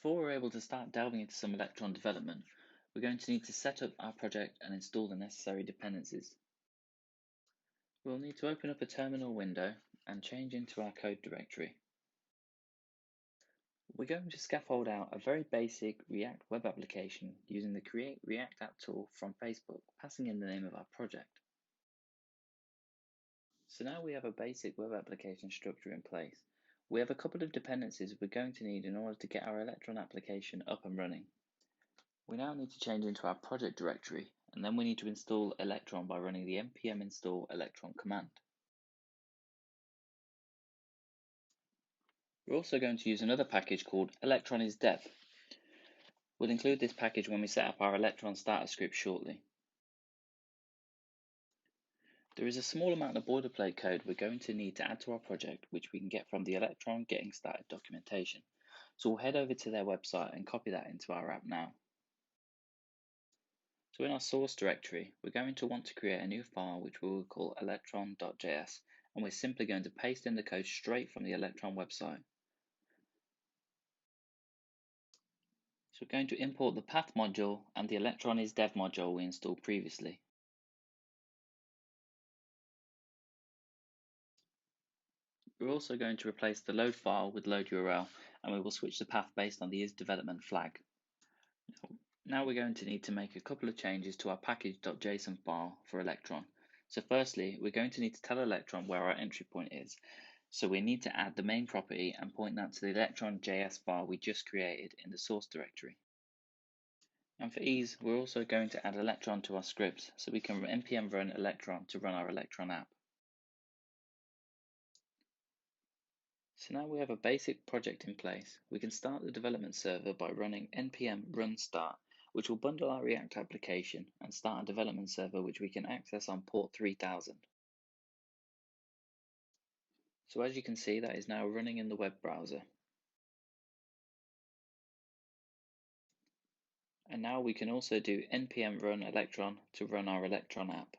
Before we're able to start delving into some Electron development, we're going to need to set up our project and install the necessary dependencies. We'll need to open up a terminal window and change into our code directory. We're going to scaffold out a very basic React web application using the Create React App tool from Facebook, passing in the name of our project. So now we have a basic web application structure in place. We have a couple of dependencies we're going to need in order to get our Electron application up and running. We now need to change into our project directory, and then we need to install Electron by running the npm install electron command. We're also going to use another package called Electron is dev. We'll include this package when we set up our Electron starter script shortly. There is a small amount of boilerplate code we're going to need to add to our project, which we can get from the Electron Getting Started documentation. So we'll head over to their website and copy that into our app now. So in our source directory, we're going to want to create a new file which we will call electron.js, and we're simply going to paste in the code straight from the Electron website. So we're going to import the path module and the Electron is dev module we installed previously. We're also going to replace the load file with load URL, and we will switch the path based on the isDevelopment flag. Now we're going to need to make a couple of changes to our package.json file for Electron. So firstly, we're going to need to tell Electron where our entry point is. So we need to add the main property and point that to the electron.js file we just created in the source directory. And for ease, we're also going to add Electron to our scripts so we can npm run Electron to run our Electron app. So now we have a basic project in place, we can start the development server by running npm run start, which will bundle our React application and start a development server which we can access on port 3000. So as you can see, that is now running in the web browser. And now we can also do npm run electron to run our Electron app.